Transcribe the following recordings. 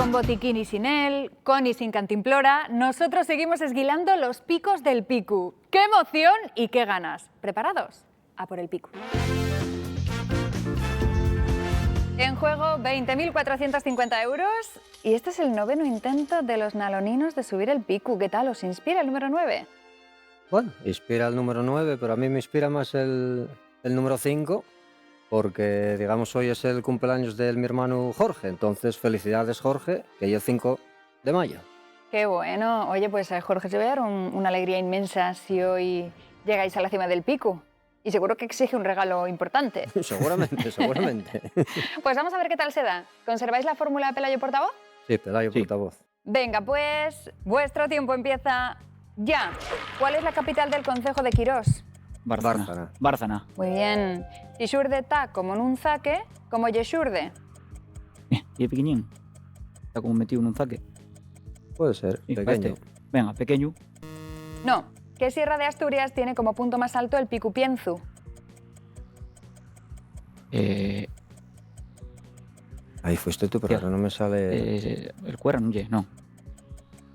Con botiquín y sin él, con y sin cantimplora, nosotros seguimos esguilando los picos del Picu. ¡Qué emoción y qué ganas! ¿Preparados? A por el Picu. En juego 20.450 euros y este es el 9º intento de los naloninos de subir el Picu. ¿Qué tal? ¿Os inspira el número 9? Bueno, inspira el número 9, pero a mí me inspira más el número 5, porque, digamos, hoy es el cumpleaños de mi hermano Jorge. Entonces, felicidades, Jorge, que hoy es 5 de mayo. ¡Qué bueno! Oye, pues Jorge, se va a dar una alegría inmensa si hoy llegáis a la cima del Picu. Y seguro que exige un regalo importante. Seguramente, seguramente. Pues vamos a ver qué tal se da. ¿Conserváis la fórmula Pelayo Portavoz? Sí, Pelayo portavoz. Venga, pues vuestro tiempo empieza ya. ¿Cuál es la capital del concejo de Quirós? Bárcena. Bárcena. Muy bien. Si xurde ta como nun zaque, como lle xurde. Y es pequeñín. Está como metido en un zaque. Puede ser, Sí, pequeño. Venga, pequeño. No. ¿Qué sierra de Asturias tiene como punto más alto el Picu Pienzu? Ahí fuiste tú, pero ahora no me sale... El Cuera, no ye, no.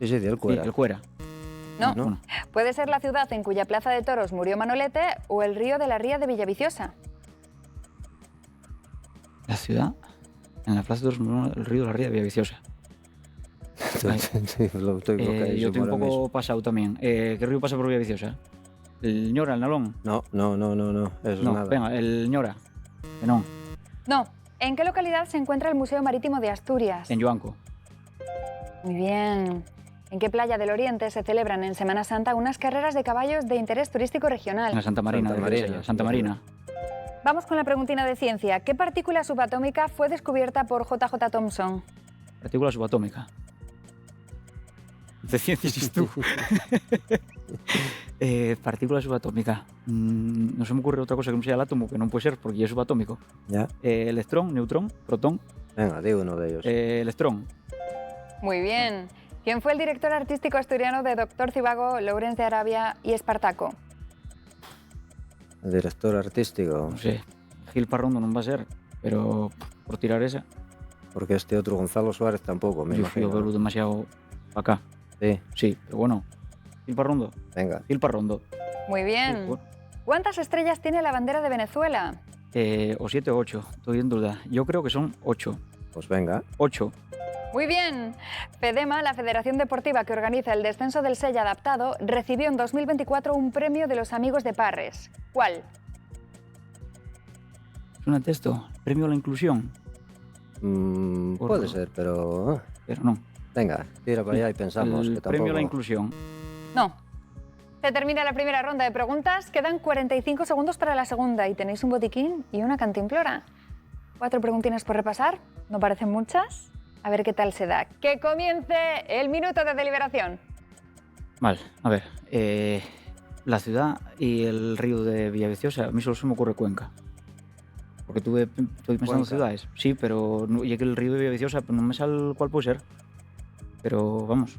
Sí, sí, di el Cuera. Sí, el Cuera. No. Bueno, Puede ser la ciudad en cuya plaza de toros murió Manolete o el río de la Ría de Villaviciosa. la ciudad, en la plaza de Toros, el río de la Ría de Villaviciosa. Sí, lo estoy bloqueadísimo Yo estoy un ahora poco mismo. pasado también. ¿Qué río pasa por Villaviciosa? El Ñora, el Nalón. No, eso No, es nada. venga, el Ñora. Que no, No. ¿En qué localidad se encuentra el Museo Marítimo de Asturias? en Yoanco. Muy bien. ¿En qué playa del Oriente se celebran en Semana Santa unas carreras de caballos de interés turístico En la regional? Santa Marina. Santa de Marina, Río Santa sí, Marina. Vamos con la preguntina de ciencia. ¿Qué partícula subatómica fue descubierta por J.J. Thomson? Partícula subatómica. De ciencias dices tú. Partícula subatómica. No se me ocurre otra cosa que no sea el átomo, que no puede ser porque ya es subatómico. Ya. Electrón, neutrón, protón. Venga, di uno de ellos. Electrón. Muy bien. ¿Quién fue el director artístico asturiano de Doctor Cibago, Lawrence de Arabia y Espartaco? El director artístico. No sé. Gil Parrondo no va a ser, pero por tirar esa, Porque este otro Gonzalo Suárez tampoco, me yo imagino. veo demasiado para acá. Sí, Sí, pero bueno. Gil Parrondo. venga. Gil Parrondo. Muy bien. ¿Cuántas estrellas tiene la bandera de Venezuela? O 7 o 8, estoy en duda. Yo creo que son 8. Pues venga. 8. Muy bien. FEDEMA, la federación deportiva que organiza el descenso del Sella adaptado, recibió en 2024 un premio de los amigos de Parres. ¿Cuál? Suena texto. Premio a la inclusión. Puede ser, pero... Pero no. venga, tira para allá y pensamos El que tampoco... premio a la inclusión. No. Se termina la primera ronda de preguntas. Quedan 45 segundos para la segunda y tenéis un botiquín y una cantimplora. 4 preguntinas por repasar. No parecen muchas. A ver qué tal se da. ¡Que comience el minuto de deliberación! Vale, a ver. La ciudad y el río de Villaviciosa, a mí solo se me ocurre Cuenca. Porque estoy pensando en Cuenca. ciudades. Sí, pero no, y que el río de Villaviciosa pues no me sale cuál puede ser. Pero vamos.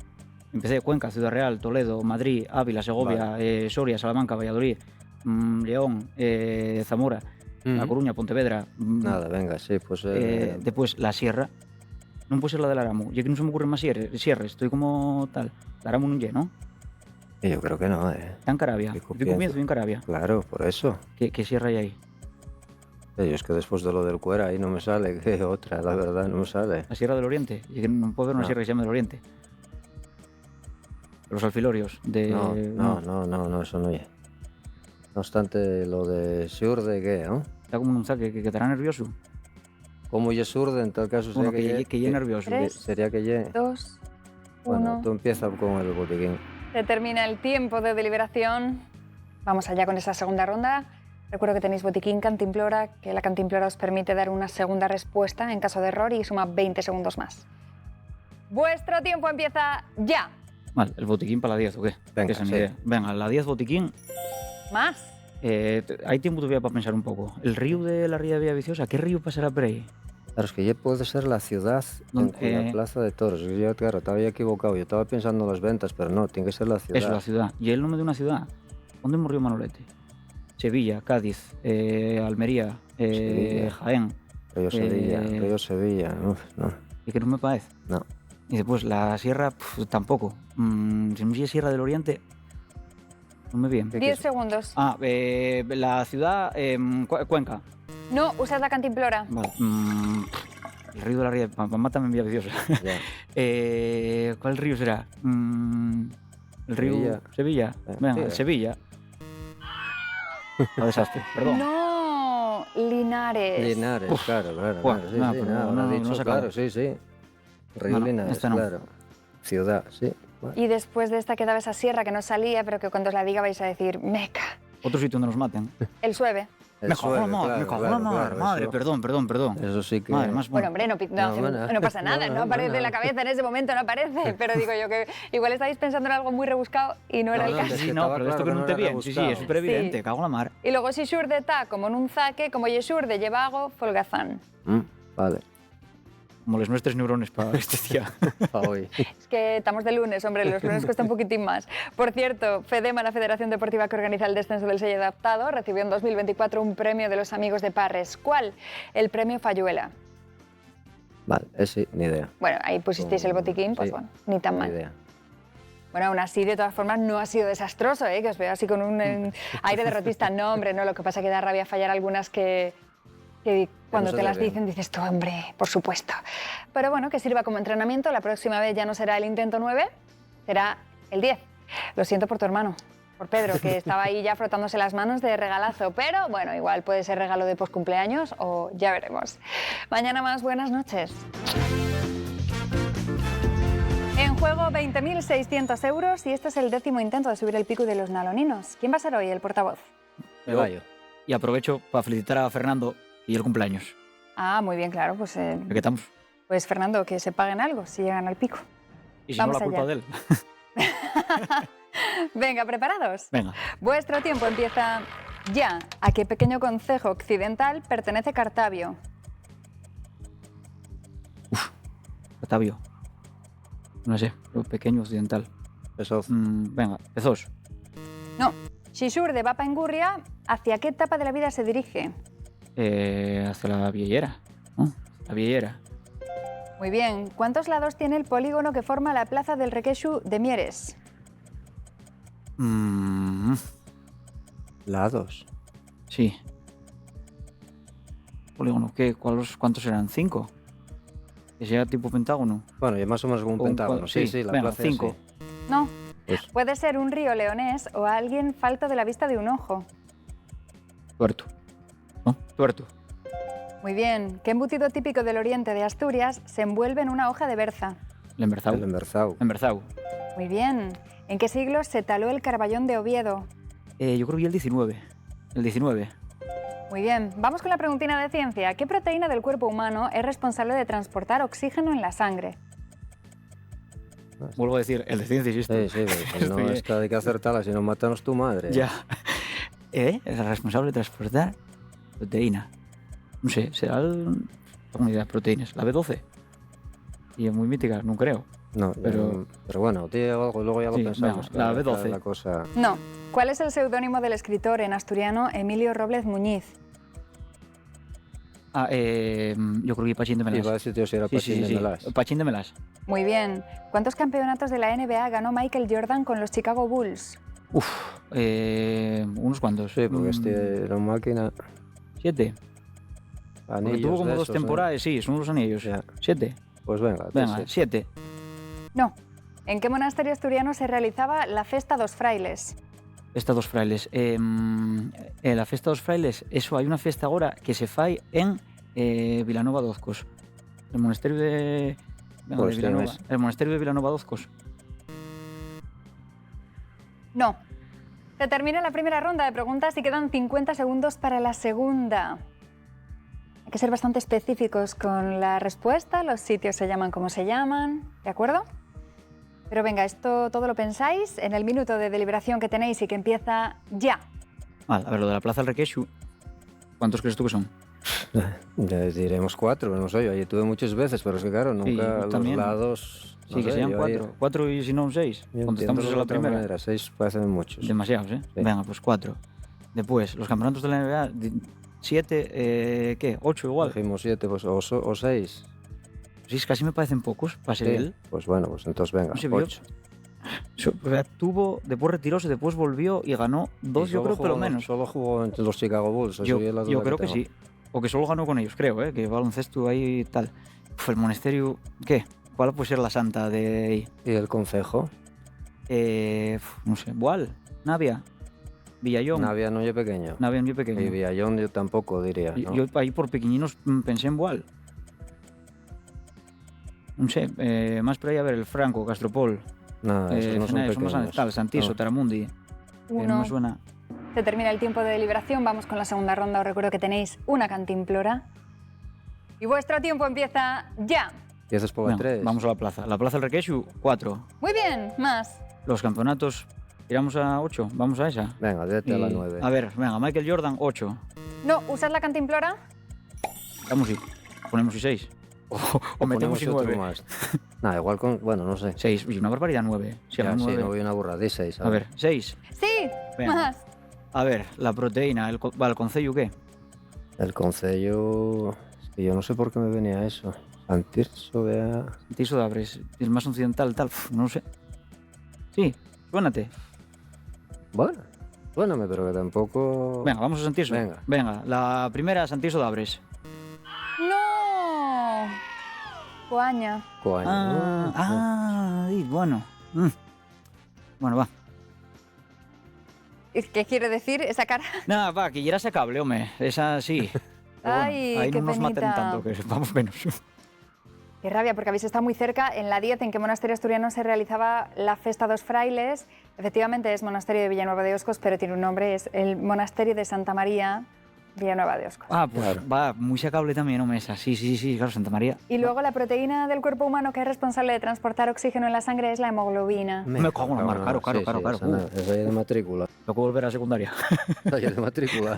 Empecé Cuenca, Ciudad Real, Toledo, Madrid, Ávila, Segovia, Soria, Salamanca, Valladolid, León, Zamora, La Coruña, Pontevedra. Nada, venga, sí, pues... Después la sierra. No puede ser la del Aramu. Ya que no se me ocurren más sierras. Estoy como tal. La Aramu no ¿no? yo creo que no, Está en Carabia. Pico Pico Pienzo en Carabia. Claro, por eso. ¿Qué sierra hay ahí? Yo es que después de lo del Cuera ahí no me sale, que otra, la verdad, no me sale. La Sierra del Oriente. Y que no puedo ver una No. sierra que se llame del Oriente. Los alfilorios de... No, eso no es. No obstante, lo de Surde, ¿qué, no? Está como un zaque que estará nervioso. Como ye Surde, en tal caso Bueno, sería que ye nervioso. Tres. sería que ye... 2, 1. Bueno, tú empiezas con el botiquín. Se termina el tiempo de deliberación. Vamos allá con esa segunda ronda. Recuerdo que tenéis botiquín, cantimplora, que la cantimplora os permite dar una segunda respuesta en caso de error y suma 20 segundos más. Vuestro tiempo empieza ya. Vale, ¿el botiquín para la 10 o qué? Venga, Que esa ni sí. idea. Venga, la 10 botiquín. Más. Hay tiempo todavía para pensar un poco. El río de la Ría de Villaviciosa, ¿qué río pasará por ahí? Claro, es que ya puede ser la ciudad en Donde- cuya plaza de toros. Yo, claro, estaba ya equivocado. Yo estaba pensando en las ventas, pero no, tiene que ser la ciudad. Eso, la ciudad. ¿Y el nombre de una ciudad? ¿Dónde murió Manolete? Sevilla, Cádiz, Almería, Sevilla. Jaén. Río Sevilla, Río Sevilla. Uf, no, ¿Y que no me parece? no. Y después la sierra, tampoco. Si no es Sierra del Oriente, no me bien. 10 segundos. La ciudad, Cuenca. No, usas la cantimplora. Vale. El río de la Ría, mamá también Villa Viciosa. Ya. ¿Cuál río será? El río Sevilla. Venga, sí. Sevilla. No, desastre, perdón. No, Linares. Linares, claro, Buah, sí, no, sí, pero no, no, lo no he dicho, se acaba. claro, sí. Río Linares, esta no. claro. Ciudad, sí. Bueno. Y después de esta quedaba esa sierra que no salía, pero que cuando os la diga vais a decir, meca. Otro sitio donde nos maten. El Sueve. El Me cago en la suelo, madre, me claro, cago en la claro, madre. claro, Madre, eso- perdón. Eso sí que... Madre, más Bueno, hombre, no pasa nada, no aparece en la cabeza en ese momento, no aparece. Pero digo yo que igual estáis pensando en algo muy rebuscado y no era el No, caso. es que Sí, no, estaba pero esto claro que que no no te era bien. Sí, rebuscado. es súper evidente, Sí. cago en la mar. Y luego si xurde ta como nun zaque, como lle xurde lle vago, folgazán. Vale, Como los nuestros neurones para este día. para hoy. Es que estamos de lunes, hombre, los lunes cuesta un poquitín más. Por cierto, FEDEMA, la Federación Deportiva que organiza el descenso del sello adaptado, recibió en 2024 un premio de los amigos de Parres. ¿Cuál? El premio Fayuela. Vale, ese ni idea. Bueno, ahí pusisteis el botiquín, pues Sí, bueno, ni tan Ni mal. idea. Bueno, aún así, de todas formas, no ha sido desastroso, ¿eh? Que os veo así con un aire derrotista. No, hombre, no, lo que pasa es que da rabia fallar algunas que cuando no te se las deben. dicen dices tú, hombre, por supuesto. Pero bueno, que sirva como entrenamiento. La próxima vez ya no será el intento 9, será el 10. Lo siento por tu hermano, por Pedro, que estaba ahí ya frotándose las manos de regalazo. Pero bueno, igual puede ser regalo de poscumpleaños o ya veremos. Mañana más, buenas noches. En juego 20.600 euros y este es el 10º intento de subir el pico de los naloninos. ¿Quién va a ser hoy el portavoz? Me vaya. Y aprovecho para felicitar a Fernando y el cumpleaños. Ah, muy bien, claro. Pues, ¿Qué estamos? pues Fernando, que se paguen algo si llegan al pico. Y si Vamos no, la culpa allá. de él. Venga, ¿preparados? Venga. Vuestro tiempo empieza ya. ¿A qué pequeño concejo occidental pertenece Cartavio? Octavio. No sé, lo pequeño occidental. Eso, Venga, Pezos. No. Xixur de Bapa Engurria, ¿hacia qué etapa de la vida se dirige? Hacia la Viellera. ¿No? La Viellera. Muy bien. ¿Cuántos lados tiene el polígono que forma la plaza del Requexu de Mieres? lados. Sí. Polígono, ¿qué? ¿Cuántos eran? ¿5? Que sea tipo pentágono. Bueno, y más o menos como un O un pentágono. cuadro, Sí, sí. la Venga, plaza es 5. así. No. Pues, Puede ser un río leonés o alguien falto de la vista de un ojo. Tuerto. ¿No? Tuerto. Muy bien. ¿Qué embutido típico del oriente de Asturias se envuelve en una hoja de berza? Lemberzau. el Emberzau. Lemberzau. Muy bien. ¿En qué siglo se taló el Carballón de Oviedo? Yo creo que el 19. El 19. Muy bien. Vamos con la preguntina de ciencia. ¿Qué proteína del cuerpo humano es responsable de transportar oxígeno en la sangre? Vuelvo a decir, el de ciencia, insisto. Sí, pues no es que hay que acertarla, si no matanos tu madre. Ya. Es responsable de transportar proteína. No sé, será una idea de proteínas. La B12. Y es muy mítica, no creo. No, Pero- pero bueno, tío, algo, luego ya lo Sí, pensamos. venga, la claro, B12. La cosa... No. ¿Cuál es el seudónimo del escritor en asturiano Emilio Robles Muñiz? Yo creo que Pachín de Melas. Iba a decir, tío, si era Pachín de Melas. Pachín de Melas. Muy bien. ¿Cuántos campeonatos de la NBA ganó Michael Jordan con los Chicago Bulls? Unos cuantos. Sí, porque este era una máquina. 7. Porque Anillos tuvo como de 2 esos, ¿eh? temporadas, sí, son los anillos. Ya. 7. Pues venga, Venga, sí. 7. No. ¿En qué monasterio asturiano se realizaba la Festa dos Frailes? Festa dos Frailes. La Festa dos Frailes, eso, hay una festa agora que se fai en Vilanova de Ozcos. El monasterio de... Venga, Pues de Vilanova. tienes- El monasterio de Vilanova de Ozcos. No. Se termina la primera ronda de preguntas y quedan 50 segundos para la segunda. Hay que ser bastante específicos con la respuesta, los sitios se llaman como se llaman, ¿de acuerdo? Pero venga, esto todo lo pensáis en el minuto de deliberación que tenéis y que empieza ya. A ver, lo de la Plaza del Requexu, ¿cuántos crees tú que son? Ya diremos 4, no sé, yo allí tuve muchas veces, pero es que claro, nunca yo los también. lados... Sí, que sean 4. 4 y si no 6. Contestamos a la primera. 6 parecen muchos. Demasiados, ¿eh? Sí. Venga, pues 4. Después, los campeonatos de la NBA, 7, ¿qué? 8 igual. Dijimos 7 pues, o 6. Sí, casi me parecen pocos para ser Sí. él. Pues bueno, pues entonces venga, No se vio. 8. O sea, tuvo, después retiróse, después volvió y ganó 2, yo creo, pelo menos. Solo jugó entre los Chicago Bulls. eso Yo, sí es la duda yo creo que tengo. sí. O que solo ganó con ellos, creo, que baloncesto ahí y tal. Uf, el monasterio, ¿qué? ¿Cuál puede ser la santa de ahí? ¿Y el concejo? No sé, Boal, Navia, Villallón. Navia no es pequeño. Navia muy pequeño. Y Villallón yo tampoco diría, ¿no? Yo ahí por pequeñinos pensé en Boal. No sé, más por ahí a ver el Franco, Castropol, Nada, esos no son Fenaes, pequeños. tal, Santiso, No. Taramundi. No 1. me suena. Se termina el tiempo de deliberación. Vamos con la segunda ronda. Os recuerdo que tenéis una cantimplora. Y vuestro tiempo empieza ya. Y haces por Venga, 3. vamos a la plaza. La plaza del Requeixo, 4. Muy bien, más. Los campeonatos, tiramos a 8. Vamos a esa. Venga, vete a la Y, 9. A ver, venga, Michael Jordan, 8. No, ¿usas la cantimplora? Vamos y ponemos y 6. O metemos y otro 9. más. Nada, igual con... Bueno, no sé. 6, y una barbaridad, 9. Si Ya, a sí, 9. no voy a una burra. 16. A ver, 6. Sí, Venga. más. A ver, la proteína, el concello, ¿qué? El concello... Es que yo no sé por qué me venía eso. Santirso, vea... Tiso de Abres, el más occidental, tal, no lo sé. Sí, suénate. Bueno, suéname, pero que tampoco... Venga, vamos a Santiso. Venga. La primera, Santiso de Abres. No. Coaña. Coaño. Y bueno. Bueno, va. ¿Qué quiere decir esa cara? Nada, va, que ya era sacable, hombre. Esa sí. Pero bueno, Ay, ahí qué no nos maten penita. tanto, que vamos menos. Qué rabia, porque habéis estado muy cerca. En la 10, ¿en qué monasterio asturiano se realizaba la Festa dos Frailes? Efectivamente es Monasterio de Villanueva de Oscos, pero tiene un nombre, es el Monasterio de Santa María, Villanueva de Oscos. Pues va, muy sacable también, hombre, esa. Sí, claro, Santa María. Y luego la proteína del cuerpo humano que es responsable de transportar oxígeno en la sangre es la hemoglobina. Me cago en la mar, claro. Esa es de matrícula. Tengo que volver a secundaria. Esa es de matrícula.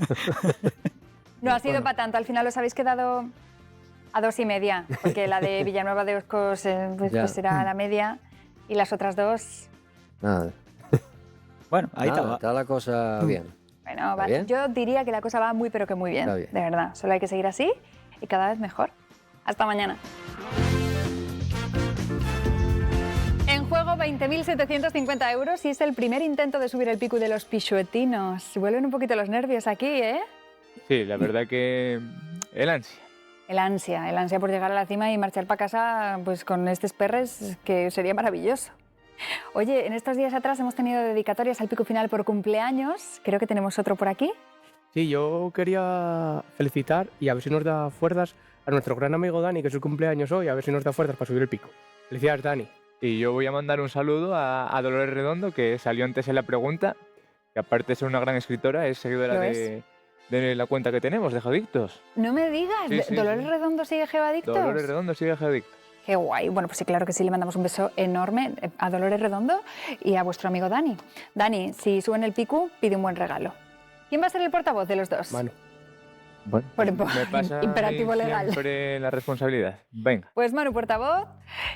No ha sido para tanto, al final os habéis quedado a 2,5, porque la de Villanueva de Oscos pues será la media y las otras dos... Nada. Bueno, ahí Nada, estaba. está la cosa bien. Bueno, ¿Está bien? yo diría que la cosa va muy pero que muy bien, Está bien. de verdad. Solo hay que seguir así y cada vez mejor. Hasta mañana. En juego 20.750 euros y es el primer intento de subir el pico de los pichuetinos. Vuelven un poquito los nervios aquí, ¿eh? Sí, la verdad que el ansia. El ansia por llegar a la cima y marchar para casa pues con estos perres, que sería maravilloso. Oye, en estos días atrás hemos tenido dedicatorias al pico final por cumpleaños. Creo que tenemos otro por aquí. Sí, yo quería felicitar y a ver si nos da fuerzas a nuestro gran amigo Dani, que es su cumpleaños hoy, a ver si nos da fuerzas para subir el pico. Felicidades, Dani. Y yo voy a mandar un saludo a Dolores Redondo, que salió antes en la pregunta, que aparte de ser una gran escritora, es seguidora Lo de la cuenta que tenemos, de Geodictos. No me digas, Sí, ¿Dolores sí. Redondo sigue Geoadictos? Dolores Redondo sigue Geodictos. Qué guay. Bueno, pues sí, claro que sí, le mandamos un beso enorme a Dolores Redondo y a vuestro amigo Dani. Dani, si suben el pico, pide un buen regalo. ¿Quién va a ser el portavoz de los dos? Manu. Bueno, me pasa imperativo a mí legal. siempre la responsabilidad. Venga. Pues Manu, portavoz,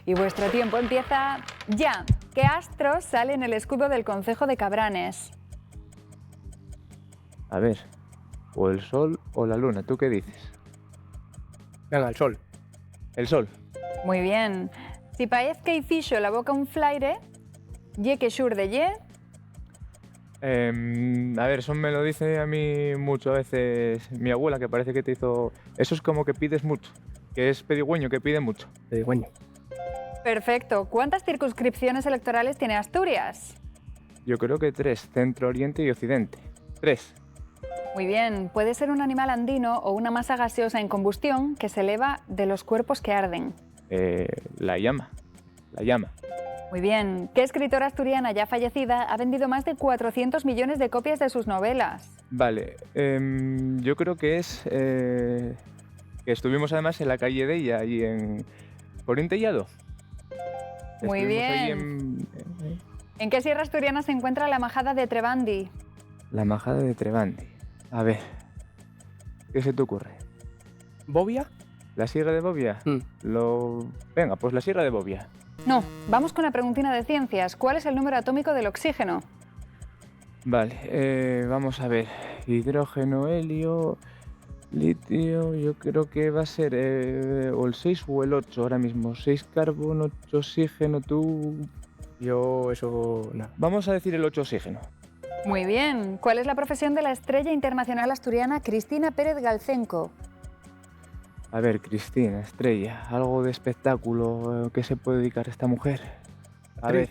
y vuestro tiempo empieza ya. ¿Qué astro sale en el escudo del Concejo de Cabranes? A ver, o el sol o la luna, ¿tú qué dices? Venga, el sol. El sol. Muy bien. Si paez que fixo la boca un flaire, ye que xur de ye, A ver, eso me lo dice a mí mucho a veces mi abuela, que parece que te hizo... Eso es como que pides mucho, que es pedigüeño, que pide mucho. Te digo, bueno, perfecto. ¿Cuántas circunscripciones electorales tiene Asturias? Yo creo que 3, centro, oriente y occidente. 3. Muy bien. Puede ser un animal andino o una masa gaseosa en combustión que se eleva de los cuerpos que arden. La llama. La llama. Muy bien. ¿Qué escritora asturiana ya fallecida ha vendido más de 400 millones de copias de sus novelas? Vale, yo creo que es... que estuvimos además en la calle de ella, allí en... por Intellado. Muy Estuvimos ahí bien. ¿En qué sierra asturiana se encuentra la majada de Trebandi? La majada de Trebandi. A ver, ¿qué se te ocurre? ¿Bobia? ¿La sierra de Bobia? Venga, pues la sierra de Bobia. No. Vamos con la preguntina de ciencias. ¿Cuál es el número atómico del oxígeno? Vale, vamos a ver. Hidrógeno, helio... Litio, yo creo que va a ser o el 6 o el 8 ahora mismo. 6 carbono, 8 oxígeno, tú... Yo eso, nada. Vamos a decir el 8 oxígeno. Muy bien. ¿Cuál es la profesión de la estrella internacional asturiana Cristina Pérez Galcenco? A ver, Cristina, estrella, algo de espectáculo, ¿qué se puede dedicar esta mujer? A Actriz.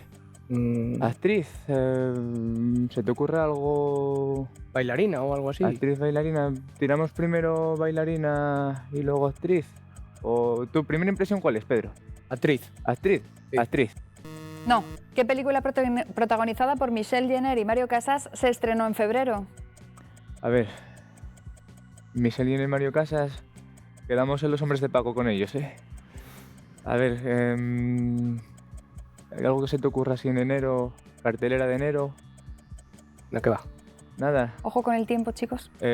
ver, actriz, ¿se te ocurre algo? Bailarina o algo así. Actriz, bailarina, tiramos primero bailarina y luego actriz. ¿O tu primera impresión cuál es, Pedro? Actriz. Actriz, Sí. actriz. No. ¿Qué película protagonizada por Michelle Jenner y Mario Casas se estrenó en febrero? A ver, Michelle y Mario Casas, quedamos en Los Hombres de Paco con ellos, ¿eh? A ver, ¿hay algo que se te ocurra así en enero? Cartelera de enero, No, que va. nada. Ojo con el tiempo, chicos. Yo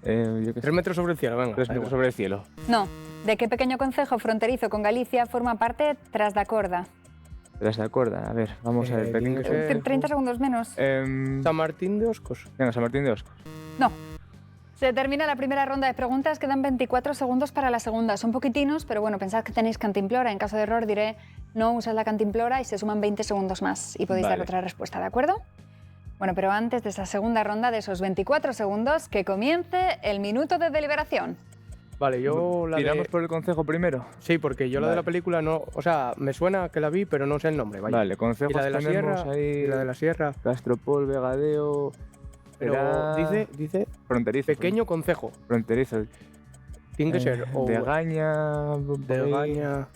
qué sé, 3 metros sobre el cielo, venga. 3 da metros igual. sobre el cielo. No. ¿De qué pequeño concejo fronterizo con Galicia forma parte Trasdacorda? Tras de acorda, a ver, vamos a ver. tiene Pequeño... que ser- 30 segundos menos. San Martín de Oscos. Venga, San Martín de Oscos. No. Se termina la primera ronda de preguntas, quedan 24 segundos para la segunda. Son poquitinos, pero bueno, pensad que tenéis cantimplora. En caso de error diré no usad la cantimplora y se suman 20 segundos más y podéis dar Vale. otra respuesta, ¿de acuerdo? Bueno, pero antes de esa segunda ronda, de esos 24 segundos, que comience el minuto de deliberación. Vale, yo la ¿Tiramos de... por el concejo primero? Sí, porque yo la de la Vale. película no... O sea, me suena que la vi, pero no sé el nombre, vaya. Vale, consejos Y la de la tenemos sierra, ahí... y la de la sierra. Castropol, Vegadeo... Pero era dice Fronterizo. pequeño concejo. Fronterizo. Tiene que ser o De Gaña... de Gaña...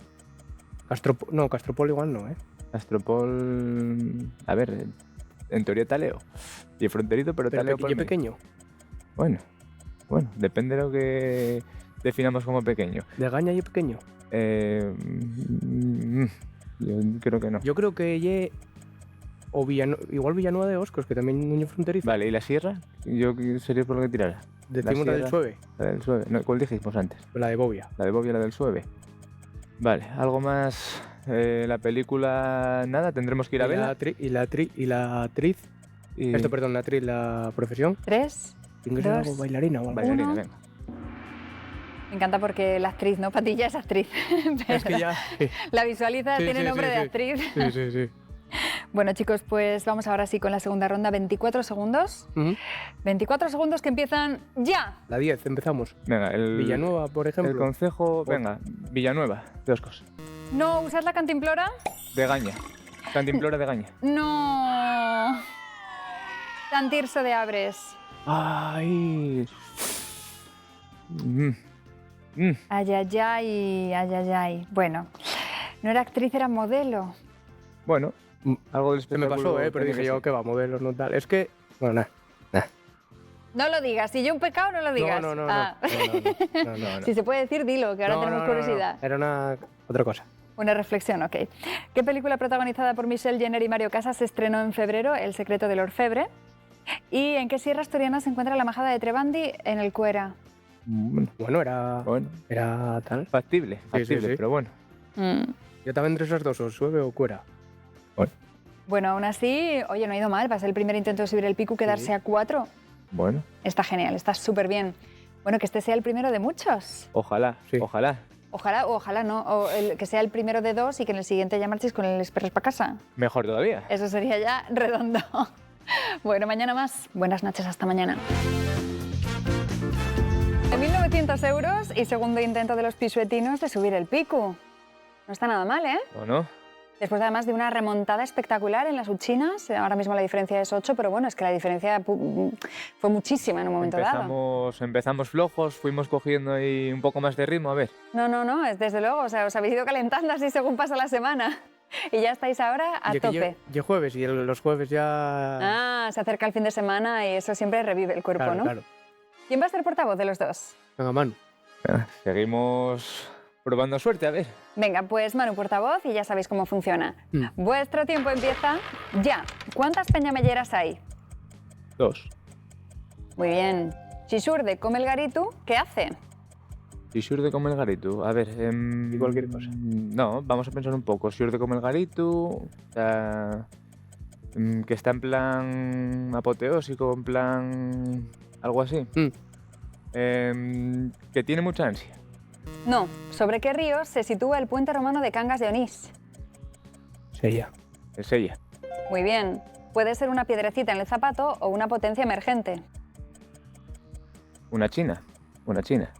No, Castropol igual no, ¿eh? Castropol... A ver, en teoría taleo. Y fronterizo, pero taleo por Pequeño. Bueno, depende de lo que definamos como pequeño. De Gaña y pequeño. Yo creo que no. Yo creo que o igual Villanueva de Oscos, que también es un niño fronterizo. Vale, ¿y la sierra? Yo sería por lo que tirara. Decimos la del sierra. Sueve, La del Sueve. No, ¿cuál dijimos antes? la de Bobia. La de Bobia, la del Sueve. Vale, algo más. La película, nada, tendremos que ir a verla. Y la actriz. Y... Esto, perdón, la actriz, la profesión. 3. Tiene que ser Dos. algo bailarina o algo. Bailarina, Uno. venga. Me encanta porque la actriz, ¿no? Patilla es actriz. Es que ya. Sí, La visualiza, Sí, tiene sí, nombre sí, de sí. actriz. sí. Bueno, chicos, pues vamos ahora sí con la segunda ronda. 24 segundos. Ujú. 24 segundos que empiezan ya. La 10, empezamos. Venga, el. Villanueva, por El ejemplo. concejo, venga, Villanueva, de Oscos. ¿No usas la cantimplora? De Gaña. Cantimplora de Gaña. No. San Tirso de Abres. Ay. Ay, ay, ay, ay, ay, ay. Bueno, no era actriz, era modelo. Bueno, algo del Se me espectáculo. pasó, pero tenía dije que yo ser. que va, modelos, no tal. Es que. Bueno, nada. No lo digas. Si yo un pecado, no lo digas. No, no. Ah. No. Si se puede decir, dilo, que ahora tenemos curiosidad. Era otra cosa. Una reflexión, ok. ¿Qué película protagonizada por Michelle Jenner y Mario Casas se estrenó en febrero? El secreto del orfebre. ¿Y en qué sierra asturiana se encuentra la majada de Trebandi? En el Cuera. Bueno, era Bueno, tal. factible, factible, sí. pero bueno. Yo también entre esas dos, o Sueve o Cuera. Bueno, aún así, oye, no ha ido mal. Va a ser el primer intento de subir el pico, quedarse a 4. Bueno, Está genial, está súper bien. Bueno, que este sea el primero de muchos. ojalá, Sí. ojalá. Ojalá, o ojalá no. O que sea el primero de 2 y que en el siguiente ya marchéis con el perros para casa. Mejor todavía. Eso sería ya redondo. Bueno, mañana más. Buenas noches, hasta mañana. De 1.900 euros y segundo intento de los pisuetinos de subir el pico. No está nada mal, ¿eh? ¿O no? Después además de una remontada espectacular en las uchinas, ahora mismo la diferencia es 8, pero bueno, es que la diferencia fue muchísima en un momento dado. Empezamos flojos, fuimos cogiendo ahí un poco más de ritmo, a ver. No, es desde luego, o sea, os habéis ido calentando así según pasa la semana. Y ya estáis ahora a Y es que tope. yo jueves y los jueves ya. Ah, se acerca el fin de semana y eso siempre revive el cuerpo, claro, ¿no? claro. ¿Quién va a ser portavoz de los dos? Venga, Manu. Seguimos probando suerte, a ver. Venga, pues Manu portavoz y ya sabéis cómo funciona. Mm. Vuestro tiempo empieza ya. ¿Cuántas peñamelleras hay? 2. Muy bien. Chisurde come el garitu, ¿qué hace? Y Xurde come el garitu. A ver, Y cualquier cosa. No, vamos a pensar un poco. Xurde come el garitu, o sea, que está en plan apoteósico, en plan algo así. Que tiene mucha ansia. No. ¿Sobre qué río se sitúa el puente romano de Cangas de Onís? Sella. Es ella. Muy bien. Puede ser una piedrecita en el zapato o una potencia emergente. Una china. Una china.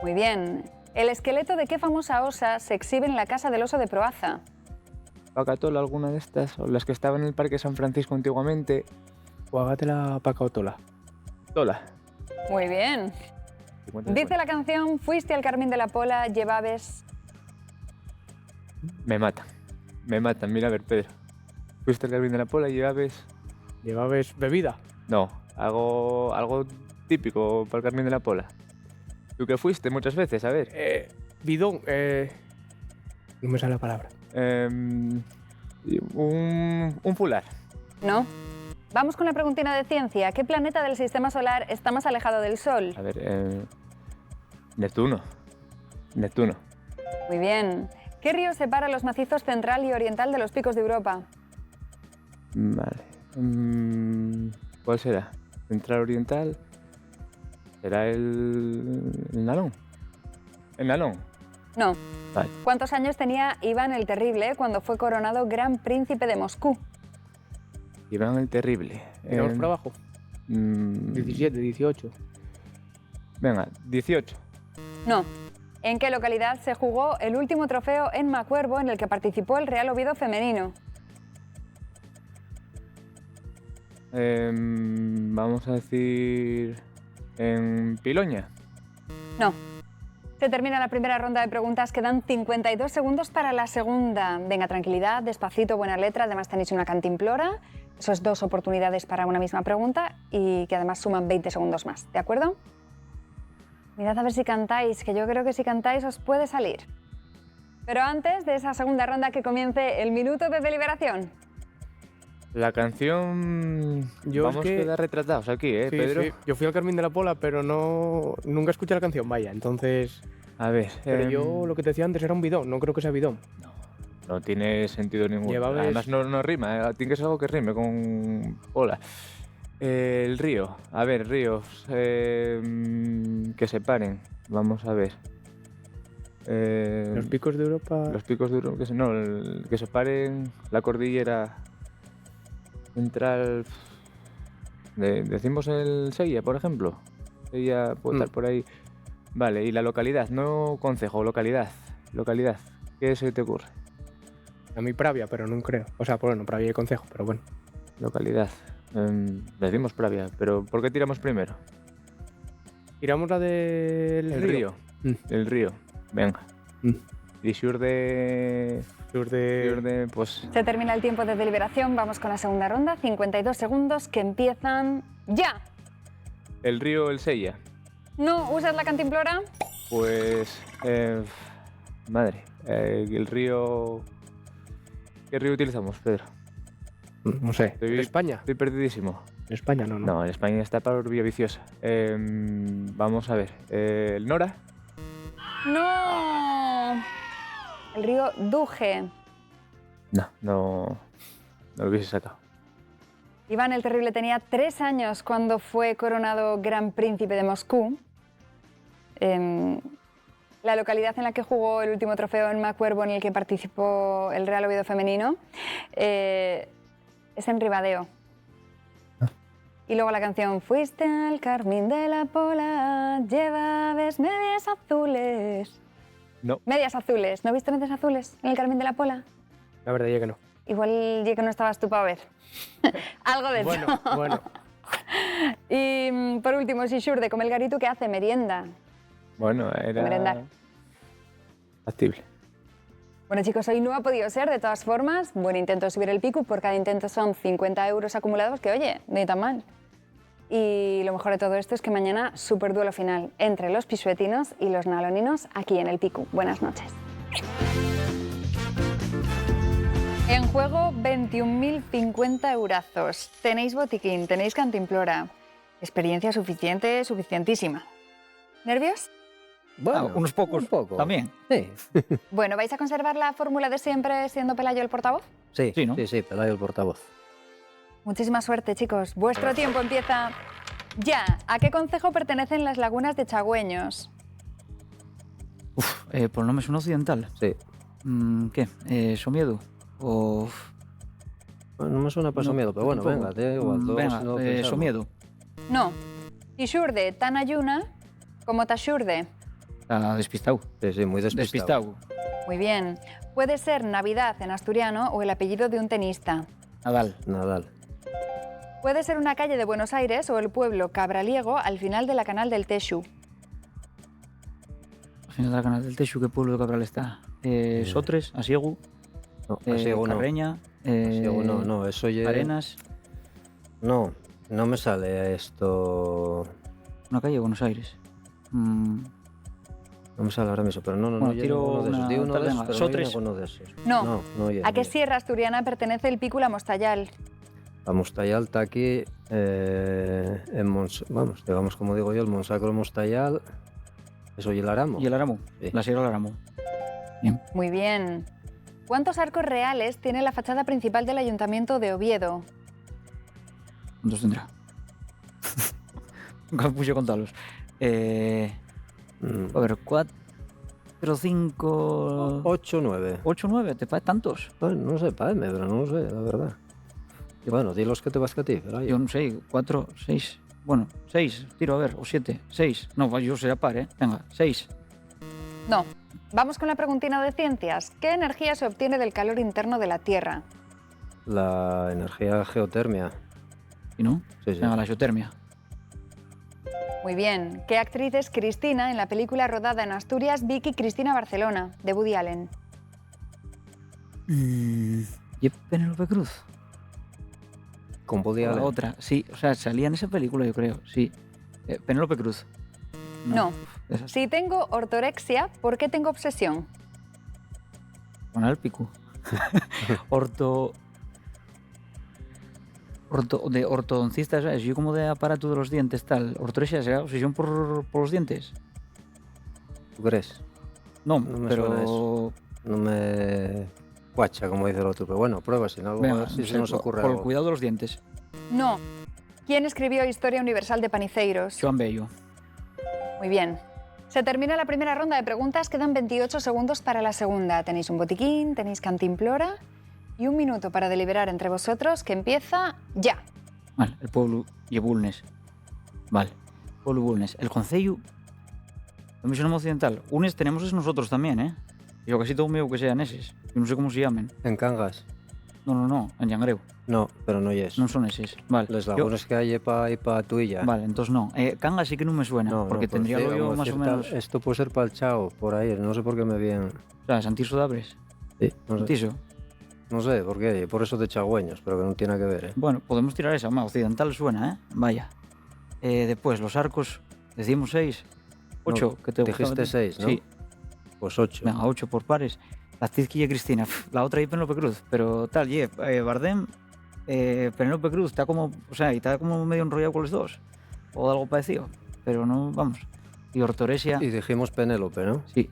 Muy bien. ¿El esqueleto de qué famosa osa se exhibe en la Casa del Oso de Proaza? Pacatola, alguna de estas, o las que estaban en el Parque San Francisco antiguamente. O hágate la pacaotola. Tola. Muy bien. 50. Dice la canción, fuiste al Carmín de la Pola, llevabes... Me matan, mira a ver, Pedro. Fuiste al Carmen de la Pola y llevabas... ¿Llevabes bebida? No, algo típico para el Carmen de la Pola. ¿Tú que fuiste muchas veces? A ver. Bidón. No me sale la palabra. Un fular. No. Vamos con la preguntina de ciencia. ¿Qué planeta del Sistema Solar está más alejado del Sol? A ver, Neptuno. Neptuno. Muy bien. ¿Qué río separa los macizos central y oriental de los picos de Europa? Vale. ¿Cuál será? Central oriental. ¿Será el Nalón? ¿El Nalón? No. Vale. ¿Cuántos años tenía Iván el Terrible cuando fue coronado Gran Príncipe de Moscú? Iván el Terrible. Tiramos por abajo. 17, 18. Venga, 18. No. ¿En qué localidad se jugó el último trofeo en Macuervo en el que participó el Real Oviedo femenino? Vamos a decir... ¿En Piloña? No. Se termina la primera ronda de preguntas, quedan 52 segundos para la segunda. Venga, tranquilidad, despacito, buena letra, además tenéis una cantimplora. Eso es 2 oportunidades para una misma pregunta y que además suman 20 segundos más, ¿de acuerdo? Mirad a ver si cantáis, que yo creo que si cantáis os puede salir. Pero antes de esa segunda ronda que comience el minuto de deliberación. La canción... Yo Vamos es que- a quedar retratados aquí, Sí, Pedro? sí. Yo fui al Carmín de la Pola, pero nunca escuché la canción, vaya. Entonces... A ver... Pero yo lo que te decía antes era un bidón, no creo que sea bidón. No tiene sentido ninguno. Llevabas- Además no rima, tiene que ser algo que rime con... Hola. El río. A ver, ríos. Que se paren. Vamos a ver. Los picos de Europa... Los picos de Europa, que se paren la cordillera central. Decimos el Sella, por ejemplo. Sella puede estar por ahí. Vale, y la localidad, no concejo, localidad. Localidad. ¿Qué se te ocurre? A mí Pravia, pero no creo. O sea, bueno, Pravia y Concejo, pero bueno. Localidad. Decimos Pravia, pero ¿por qué tiramos primero? Tiramos la del El río. El río. Venga. Y sur de... Sur de... Pues... Se termina el tiempo de deliberación, vamos con la segunda ronda, 52 segundos que empiezan ya. El río El Sella. ¿No usas la cantimplora? Pues... madre. El río... ¿Qué río utilizamos, Pedro? No sé. Estoy- ¿En España? Estoy perdidísimo. En España no. No, en España está para Villaviciosa. Vamos a ver. ¿El Nora? ¡No! El río Duje. No lo hubiese sacado. Iván el Terrible tenía 3 años cuando fue coronado Gran Príncipe de Moscú. La localidad en la que jugó el último trofeo en Macuervo en el que participó el Real Oviedo femenino es en Ribadeo. Y luego la canción Fuiste al Carmín de la Pola, llevabas medias azules. No. Medias azules. ¿No viste medias azules en el Carmín de la Pola? La verdad es que no. Igual ya que no estabas tú para ver. Algo de Bueno, eso. bueno. Y por último, Sisur de Come el Garito, que hace merienda. Bueno, era... Merendar. Factible. Bueno, chicos, hoy no ha podido ser, de todas formas. Buen intento de subir el pico. Por cada intento son 50 euros acumulados, que oye, ni tan mal. Y lo mejor de todo esto es que mañana super duelo final entre los pisuetinos y los naloninos aquí en el Picu. Buenas noches. En juego 21.050 eurazos. Tenéis botiquín, tenéis cantimplora. Experiencia suficiente, suficientísima. ¿Nervios? Bueno, unos pocos un poco. también. Sí, Bueno, ¿vais a conservar la fórmula de siempre siendo Pelayo el portavoz? sí, Sí, ¿no? sí, Pelayo el portavoz. Muchísima suerte, chicos. Vuestro tiempo empieza Ya. ¿A qué concejo pertenecen las lagunas de Chagüeños? Por no me suena occidental. Sí. ¿Qué? ¿Somiedo? O... Bueno, no me suena para No, Somiedo, pero bueno, tampoco. venga, te da igual. luego Venga, si no pensamos. Somiedo. No. Tixurde tan ayuna como Taxurde. Está despistado. Sí, muy despistado. Muy bien. Puede ser Navidad en asturiano o el apellido de un tenista. Nadal. Nadal. Puede ser una calle de Buenos Aires o el pueblo Cabraliego al final de la Canal del Texu. Al final de la Canal del Texu, ¿qué pueblo de Cabral está? Sotres, Asiegu, No, Asiego no. Carreña, Asiego no, eso ya... Arenas. No, no me sale esto... Una calle de Buenos Aires. No me sale ahora mismo, pero no, Bueno, yo tiro ninguno de esos. una Di uno tal, de esos, venga, pero Sotres. no ninguno de esos. No. No, ¿A qué sierra asturiana pertenece el Pícula Mostayal? La Mostayal está aquí en vamos, digamos como digo yo, el Monsacro Mostayal, eso y el Aramo. Y el Aramo. Sí. La Sierra del Aramo. Bien. Muy bien. ¿Cuántos arcos reales tiene la fachada principal del Ayuntamiento de Oviedo? ¿Cuántos tendrá? Nunca me puse a contarlos. A ver, 4, 5... 8, 9. 8, 9, ¿te parece tantos? Bueno, no sé, págame, pero no lo sé, la verdad. Y bueno, di los que te vas a ti, pero Yo no sé, 4, 6. Bueno, 6, tiro a ver, o 7, 6. No, pues yo será par, ¿eh? Venga, 6. No. Vamos con la preguntina de ciencias. ¿Qué energía se obtiene del calor interno de la Tierra? la energía geotermia. ¿Y no? Sí, sí. Venga, la geotermia. Muy bien. ¿Qué actriz es Cristina en la película rodada en Asturias Vicky Cristina Barcelona, de Woody Allen? ¿Y Penélope Cruz? Con Woody O la Allen. otra, sí. O sea, salía en esa película, yo creo, sí. Penélope Cruz. No. Esa es Si tengo ortorexia, ¿por qué tengo obsesión? con Alpicu. De ortodoncista, ¿sabes? Yo como de aparato de los dientes, tal. Ortorexia, ¿será obsesión por los dientes? ¿Tú crees? No, No me suena pero... eso. No me guacha, como dice el otro. Pero bueno, prueba, si no, algo Venga, más, si no se sé, nos ocurre por el algo. cuidado de los dientes. No. ¿Quién escribió Historia Universal de Paniceiros? Joan Bello. Muy bien. Se termina la primera ronda de preguntas, quedan 28 segundos para la segunda. Tenéis un botiquín, tenéis cantimplora y 1 minuto para deliberar entre vosotros, que empieza ya. Vale, el pueblo y Bulnes. Vale, pueblo y Bulnes. El concello, la misión occidental. Unes tenemos es nosotros también, ¿eh? Yo casi todo mío que sean eses. Yo no sé cómo se llamen. ¿En Cangas? No, en Llangreu. No, pero no es. No son eses. Vale. Las yo- lagunas que hay para Tuilla. Vale, entonces no. Cangas sí que no me suena, No, porque no, tendría sí, lo yo como más o cierta- menos... Esto puede ser para el Chao, por ahí. No sé por qué me viene. O sea, Santiso de Abres. Sí, no sé. Santiso. No sé por qué. Por eso de Chagüeños, pero que no tiene nada que ver, ¿eh? Bueno, podemos tirar esa. Más occidental suena, ¿eh? Vaya. Después, los arcos, decimos 6. 8, No, que te dijiste gustaba, 6, ¿no? Sí, Pues 8. venga, 8 por pares. La Tizquilla Cristina, la otra y Penélope Cruz, pero tal, Bardem, Penélope Cruz, está como, o sea, y está como medio enrollado con los dos, o algo parecido, pero no, vamos. Y Ortoresia, Y dijimos Penélope, ¿no? sí.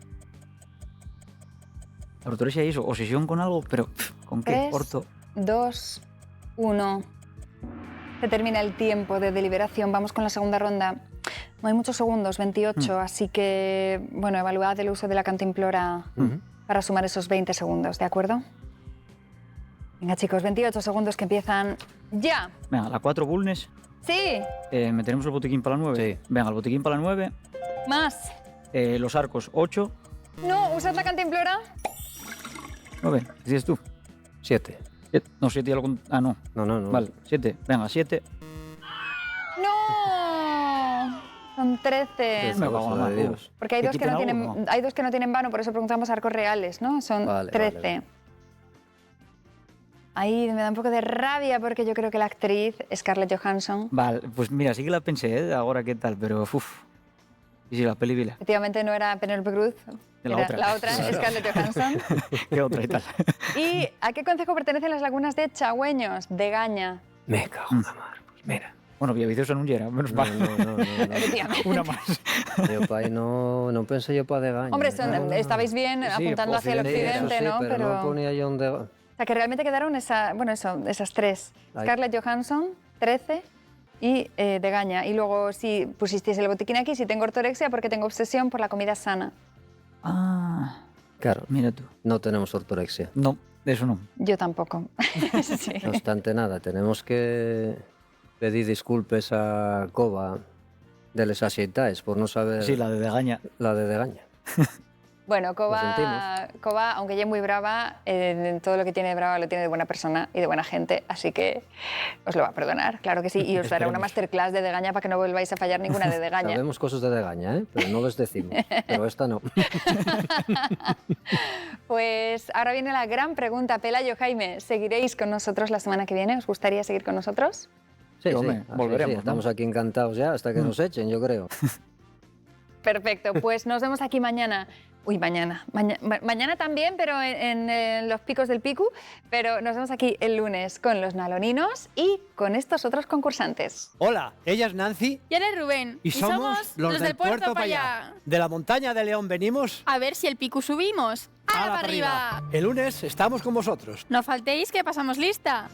La Ortoresia y eso, obsesión con algo, pero ¿con qué? 3, Orto. 2, 1. Se termina el tiempo de deliberación. Vamos con la segunda ronda. No hay muchos segundos, 28, así que, bueno, evaluad el uso de la cantimplora para sumar esos 20 segundos, ¿de acuerdo? Venga, chicos, 28 segundos que empiezan ya. Venga, la 4 Bulnes, Sí, meteremos el botiquín para la 9. Sí. Venga, el botiquín para la 9, más. los arcos 8, No, ¿usas la cantimplora? 9, dices tú. 7. No, 7 ya lo no. No. Vale, 7. Venga, 7. No, son 13. Me cago en la de mar. Dios. Porque hay ¿Que dos que, quiten no algo, tienen, no? hay dos que no tienen vano, por eso preguntamos arcos reales, ¿no? Son Vale, 13. vale. Ahí me da un poco de rabia porque yo creo que la actriz Scarlett Johansson Vale, pues mira, sí que la pensé, ¿eh? Ahora qué tal, pero uff. Sí, la peli vila. efectivamente no era Penélope Cruz, De la era otra. la otra, Scarlett Johansson. ¿Qué otra y tal? ¿Y a qué concejo pertenecen las lagunas de Chagüeños, de Gaña? Me cago en la mar. Pues mira. Bueno, Villaviciosa no era, menos No, mal. no. Efectivamente. Una más. Yo pa' ahí no pensé yo para de Gaña. Hombre, No. estabais bien Sí, apuntando hacia el occidente, occidente, Eso sí, ¿no? pero no ponía yo donde... O sea, que realmente quedaron esas tres. Ay. Scarlett Johansson, 13, y Degaña. Y luego, si pusisteis el botiquín aquí, si tengo ortorexia porque tengo obsesión por la comida sana. Ah, Claro, mira tú. no tenemos ortorexia. No, eso no. Yo tampoco. Sí. No obstante nada, tenemos que pedir disculpas a Cova de les Asietaes por no saber Sí, la de Degaña. la de Degaña. Bueno, Lo Cova, aunque ella es muy brava, en todo lo que tiene de brava lo tiene de buena persona y de buena gente, así que os lo va a perdonar, claro que sí. Y os dará una Esperemos. masterclass de Degaña para que no volváis a fallar ninguna de Degaña. Sabemos cosas de Degaña, ¿eh? Pero no les decimos. Pero esta no. Pues ahora viene la gran pregunta. Pelayo, Jaime, ¿seguiréis con nosotros la semana que viene? ¿Os gustaría seguir con nosotros? Sí, Sí, hombre, sí, volveremos, ¿no? Estamos aquí encantados ya hasta que nos echen, yo creo. Perfecto, pues nos vemos aquí mañana. Uy, mañana también, pero en los picos del Picu. Pero nos vemos aquí el lunes con los naloninos y con estos otros concursantes. Hola, ella es Nancy Y él es Rubén. y somos los del Puerto Payá. De la montaña de León venimos A ver si el pico subimos. ¡Ala para arriba! El lunes estamos con vosotros. No faltéis que pasamos lista.